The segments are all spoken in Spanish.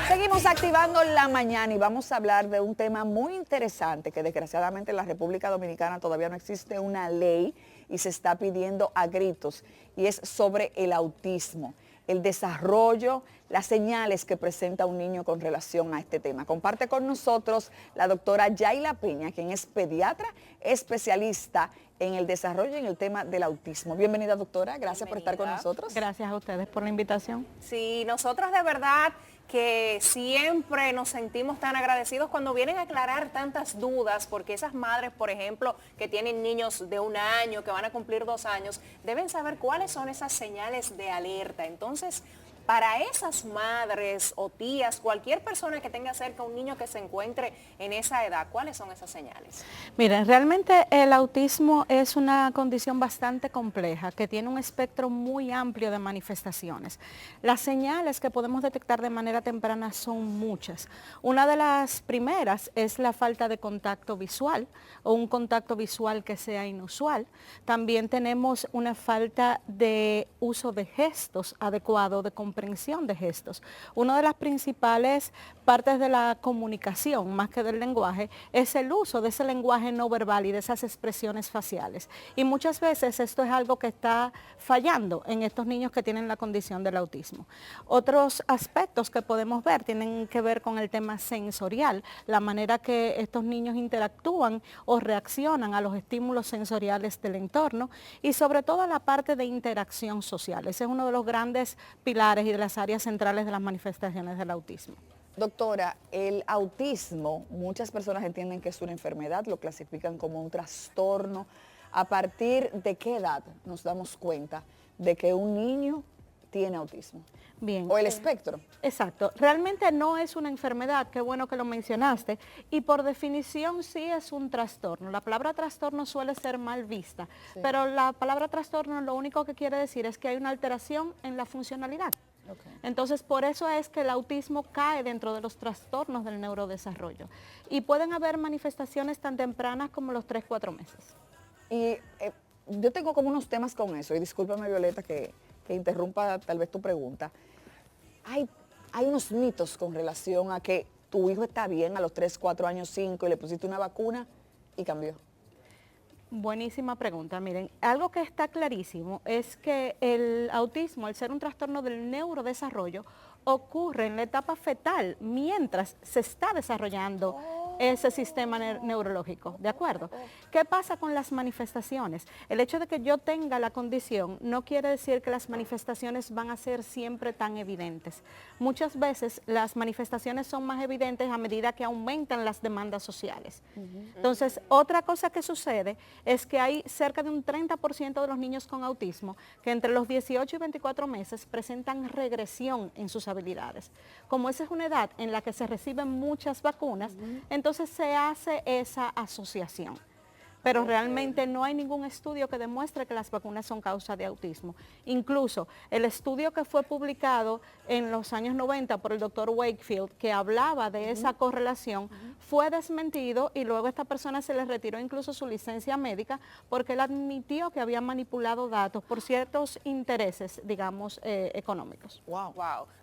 Seguimos activando la mañana y vamos a hablar de un tema muy interesante que desgraciadamente en la República Dominicana todavía no existe una ley y se está pidiendo a gritos, y es sobre el autismo, el desarrollo, las señales que presenta un niño con relación a este tema. Comparte con nosotros la doctora Yaila Peña, quien es pediatra especialista en el desarrollo y en el tema del autismo. Bienvenida, doctora, gracias por estar con nosotros. Gracias a ustedes por la invitación. Sí, nosotros de verdad que siempre nos sentimos tan agradecidos cuando vienen a aclarar tantas dudas, porque esas madres, por ejemplo, que tienen niños de 1 año, que van a cumplir 2 años, deben saber cuáles son esas señales de alerta. Entonces, para esas madres o tías, cualquier persona que tenga cerca un niño que se encuentre en esa edad, ¿cuáles son esas señales? Miren, realmente el autismo es una condición bastante compleja que tiene un espectro muy amplio de manifestaciones. Las señales que podemos detectar de manera temprana son muchas. Una de las primeras es la falta de contacto visual o un contacto visual que sea inusual. También tenemos una falta de uso de gestos adecuado, de comprensión de gestos. Una de las principales partes de la comunicación, más que del lenguaje, es el uso de ese lenguaje no verbal y de esas expresiones faciales. Y muchas veces esto es algo que está fallando en estos niños que tienen la condición del autismo. Otros aspectos que podemos ver tienen que ver con el tema sensorial, la manera que estos niños interactúan o reaccionan a los estímulos sensoriales del entorno, y sobre todo la parte de interacción social. Ese es uno de los grandes pilares y de las áreas centrales de las manifestaciones del autismo. Doctora, el autismo, muchas personas entienden que es una enfermedad, lo clasifican como un trastorno. ¿A partir de qué edad nos damos cuenta de que un niño tiene autismo? Bien. O el espectro. Exacto. Realmente no es una enfermedad, qué bueno que lo mencionaste, y por definición sí es un trastorno. La palabra trastorno suele ser mal vista, sí, pero la palabra trastorno lo único que quiere decir es que hay una alteración en la funcionalidad. Okay. Entonces, por eso es que el autismo cae dentro de los trastornos del neurodesarrollo. Y pueden haber manifestaciones tan tempranas como los 3-4 meses. Y yo tengo como unos temas con eso, y discúlpame, Violeta, que interrumpa tal vez tu pregunta. Hay unos mitos con relación a que tu hijo está bien a los 3, 4 años, 5, y le pusiste una vacuna y cambió. Buenísima pregunta. Miren, algo que está clarísimo es que el autismo, al ser un trastorno del neurodesarrollo, ocurre en la etapa fetal mientras se está desarrollando ese sistema neurológico, ¿de acuerdo? ¿Qué pasa con las manifestaciones? El hecho de que yo tenga la condición no quiere decir que las manifestaciones van a ser siempre tan evidentes. Muchas veces las manifestaciones son más evidentes a medida que aumentan las demandas sociales. Entonces, otra cosa que sucede es que hay cerca de un 30% de los niños con autismo que entre los 18 y 24 meses presentan regresión en sus habilidades. Como esa es una edad en la que se reciben muchas vacunas, entonces se hace esa asociación. Pero realmente no hay ningún estudio que demuestre que las vacunas son causa de autismo. Incluso el estudio que fue publicado en los años 90 por el doctor Wakefield, que hablaba de esa correlación, fue desmentido, y luego a esta persona se le retiró incluso su licencia médica porque él admitió que había manipulado datos por ciertos intereses, digamos, económicos. Wow.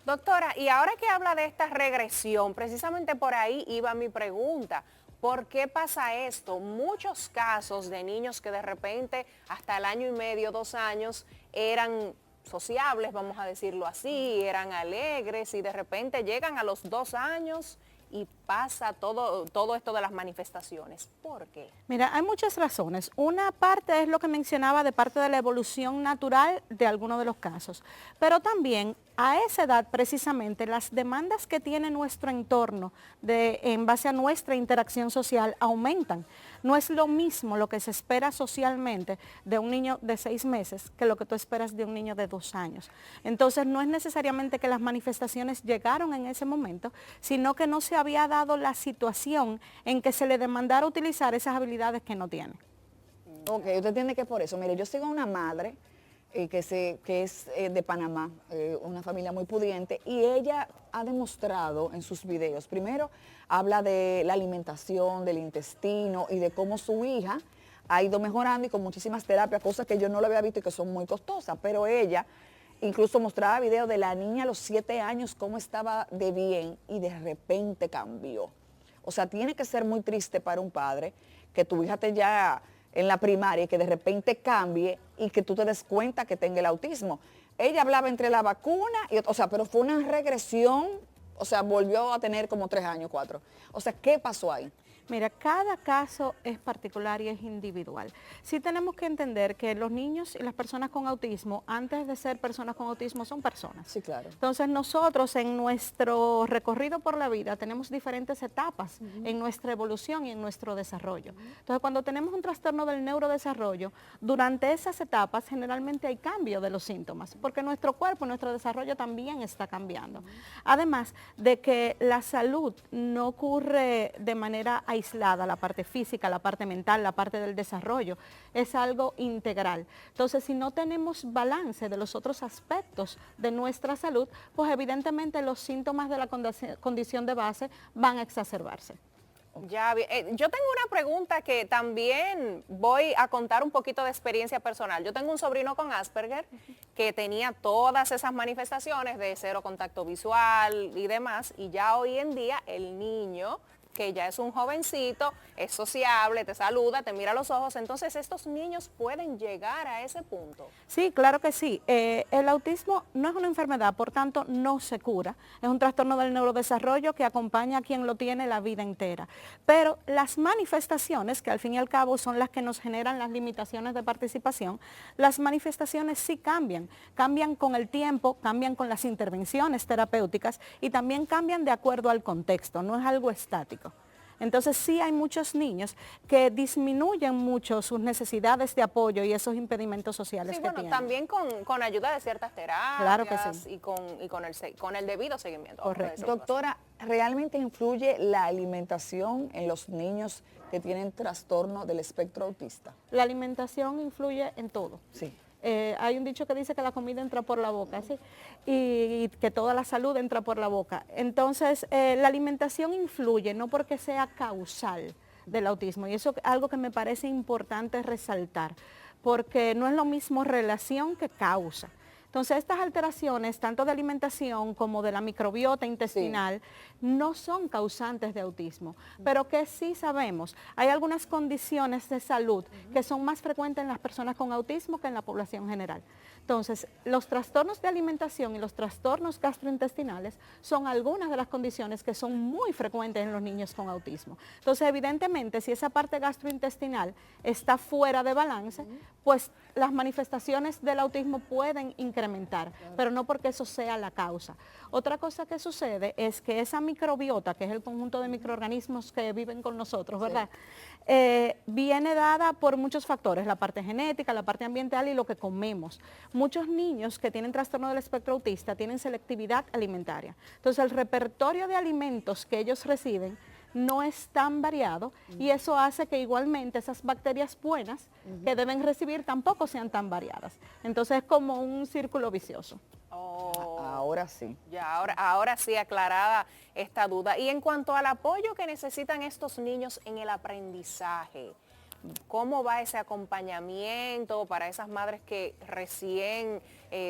Doctora, y ahora que habla de esta regresión, precisamente por ahí iba mi pregunta. ¿Por qué pasa esto? Muchos casos de niños que de repente hasta el 1 año y medio, 2 años eran sociables, vamos a decirlo así, eran alegres, y de repente llegan a los 2 años y pasa todo esto de las manifestaciones. ¿Por qué? Mira, hay muchas razones. Una parte es lo que mencionaba de parte de la evolución natural de algunos de los casos, pero también a esa edad precisamente las demandas que tiene nuestro entorno en base a nuestra interacción social aumentan. No es lo mismo lo que se espera socialmente de un niño de 6 meses que lo que tú esperas de un niño de 2 años. Entonces no es necesariamente que las manifestaciones llegaron en ese momento, sino que no se había dado la situación en que se le demandara utilizar esas habilidades que no tiene. Ok, usted entiende que por eso. Mire, yo sigo a una madre que es de Panamá, una familia muy pudiente, y ella ha demostrado en sus videos, primero habla de la alimentación, del intestino y de cómo su hija ha ido mejorando y con muchísimas terapias, cosas que yo no lo había visto y que son muy costosas, pero ella incluso mostraba videos de la niña a los 7 años, cómo estaba de bien y de repente cambió. O sea, tiene que ser muy triste para un padre que tu hija esté ya en la primaria y que de repente cambie y que tú te des cuenta que tenga el autismo. Ella hablaba entre la vacuna, o sea, pero fue una regresión, o sea, volvió a tener como 3 años, 4. O sea, ¿qué pasó ahí? Mira, cada caso es particular y es individual. Sí tenemos que entender que los niños y las personas con autismo, antes de ser personas con autismo, son personas. Sí, claro. Entonces nosotros en nuestro recorrido por la vida tenemos diferentes etapas en nuestra evolución y en nuestro desarrollo. Entonces cuando tenemos un trastorno del neurodesarrollo, durante esas etapas generalmente hay cambio de los síntomas, porque nuestro cuerpo, nuestro desarrollo también está cambiando. Además de que la salud no ocurre de manera aislada, la parte física, la parte mental, la parte del desarrollo, es algo integral. Entonces, si no tenemos balance de los otros aspectos de nuestra salud, pues evidentemente los síntomas de la condición de base van a exacerbarse. Ya, yo tengo una pregunta que también voy a contar un poquito de experiencia personal. Yo tengo un sobrino con Asperger que tenía todas esas manifestaciones de cero contacto visual y demás, y ya hoy en día el niño, que ya es un jovencito, es sociable, te saluda, te mira a los ojos, entonces estos niños pueden llegar a ese punto. Sí, claro que sí. El autismo no es una enfermedad, por tanto no se cura. Es un trastorno del neurodesarrollo que acompaña a quien lo tiene la vida entera. Pero las manifestaciones, que al fin y al cabo son las que nos generan las limitaciones de participación, las manifestaciones sí cambian. Cambian con el tiempo, cambian con las intervenciones terapéuticas y también cambian de acuerdo al contexto, no es algo estático. Entonces sí hay muchos niños que disminuyen mucho sus necesidades de apoyo y esos impedimentos sociales sí, que bueno, tienen. también con ayuda de ciertas terapias, claro que sí, y con el debido seguimiento. Correcto. Doctora, ¿realmente influye la alimentación en los niños que tienen trastorno del espectro autista? La alimentación influye en todo. Sí. Hay un dicho que dice que la comida entra por la boca, ¿sí? Y que toda la salud entra por la boca. Entonces, la alimentación influye, no porque sea causal del autismo, y eso es algo que me parece importante resaltar, porque no es lo mismo relación que causa. Entonces, estas alteraciones, tanto de alimentación como de la microbiota intestinal, no son causantes de autismo, pero que sí sabemos, hay algunas condiciones de salud que son más frecuentes en las personas con autismo que en la población general. Entonces, los trastornos de alimentación y los trastornos gastrointestinales son algunas de las condiciones que son muy frecuentes en los niños con autismo. Entonces, evidentemente, si esa parte gastrointestinal está fuera de balance, pues las manifestaciones del autismo pueden incrementar, pero no porque eso sea la causa. Otra cosa que sucede es que esa microbiota, que es el conjunto de microorganismos que viven con nosotros, ¿verdad? Viene dada por muchos factores, la parte genética, la parte ambiental y lo que comemos. Muchos niños que tienen trastorno del espectro autista tienen selectividad alimentaria. Entonces, el repertorio de alimentos que ellos reciben no es tan variado y eso hace que igualmente esas bacterias buenas que deben recibir tampoco sean tan variadas. Entonces es como un círculo vicioso. Ahora sí. Ya, ahora sí aclarada esta duda. Y en cuanto al apoyo que necesitan estos niños en el aprendizaje, ¿cómo va ese acompañamiento para esas madres que recién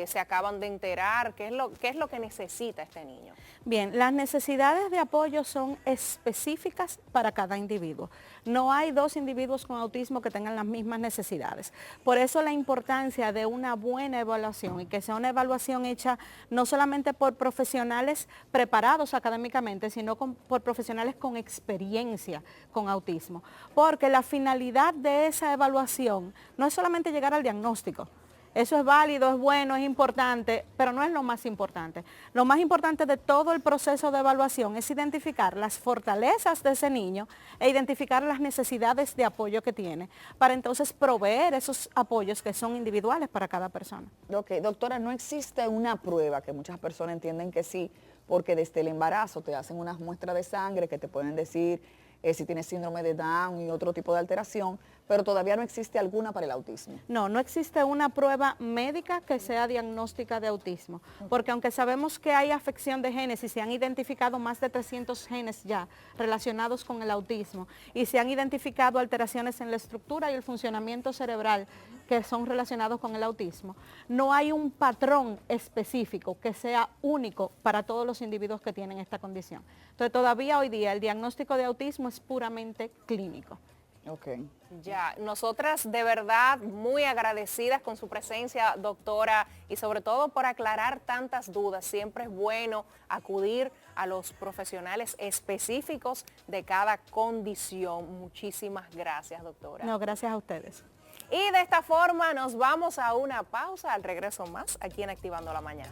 se acaban de enterar? ¿Qué es lo que necesita este niño? Bien, las necesidades de apoyo son específicas para cada individuo. No hay dos individuos con autismo que tengan las mismas necesidades. Por eso la importancia de una buena evaluación y que sea una evaluación hecha no solamente por profesionales preparados académicamente, sino por profesionales con experiencia con autismo. Porque la finalidad de esa evaluación no es solamente llegar al diagnóstico. Eso es válido, es bueno, es importante, pero no es lo más importante. Lo más importante de todo el proceso de evaluación es identificar las fortalezas de ese niño e identificar las necesidades de apoyo que tiene, para entonces proveer esos apoyos que son individuales para cada persona. Ok, doctora, no existe una prueba, que muchas personas entienden que sí, porque desde el embarazo te hacen unas muestras de sangre que te pueden decir si tienes síndrome de Down y otro tipo de alteración, pero todavía no existe alguna para el autismo. No existe una prueba médica que sea diagnóstica de autismo, porque aunque sabemos que hay afección de genes y se han identificado más de 300 genes ya relacionados con el autismo y se han identificado alteraciones en la estructura y el funcionamiento cerebral que son relacionados con el autismo, no hay un patrón específico que sea único para todos los individuos que tienen esta condición. Entonces todavía hoy día el diagnóstico de autismo es puramente clínico. Ok. Ya, nosotras de verdad muy agradecidas con su presencia, doctora, y sobre todo por aclarar tantas dudas. Siempre es bueno acudir a los profesionales específicos de cada condición. Muchísimas gracias, doctora. No, gracias a ustedes. Y de esta forma nos vamos a una pausa, al regreso más aquí en Activando la Mañana.